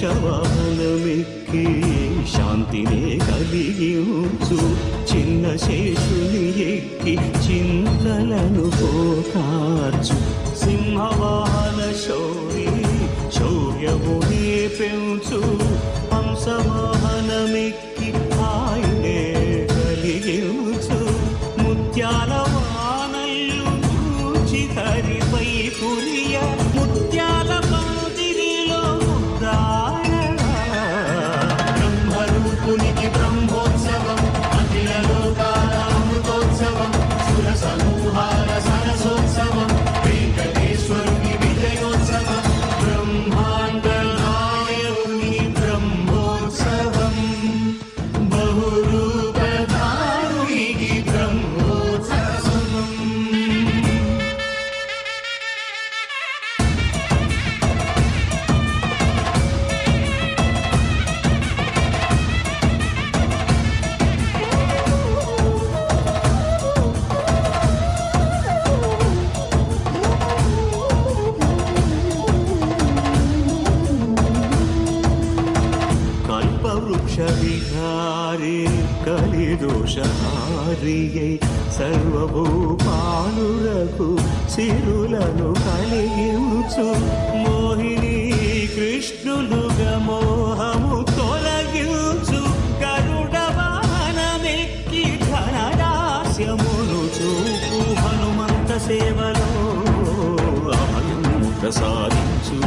వృషవాహనమెక్కి శాంతినే కలిగించు చిన్న శేషుని ఎక్కి చింతలను పోతార్చు సింహవాహన శౌరి శౌర్యమునే పెంచు హంసవాహనమెక్కి ఆయనే కలిగించు ముత్యాల వానల్లు చూచి హరిపై కురియ ముత్యాల పందిరిలో ముద్దాయ బ్రహ్మరూపునికి బ్రహ్మోత్సవం అఖిల లోకాల అమృతోత్సవం సుర సమూహాల సరసోత్సవం వెంకటేశ్వరుని విజయోత్సవం బ్రహ్మాండ నాయకుని బ్రహ్మోత్సవం బహురూపధారునికి బ్రహ్మోత్సవం. కల్పవృక్ష విహారి కలిదోషహారియై సర్వభూపాలులకు సిరులను కలిగించు మోహిని కృష్ణులుగా మోహము తొలగించు గరుడ వాహనమెక్కి ఘనరాస్యమును చూపు హనుమంత సేవలో అభయం ప్రసాదించు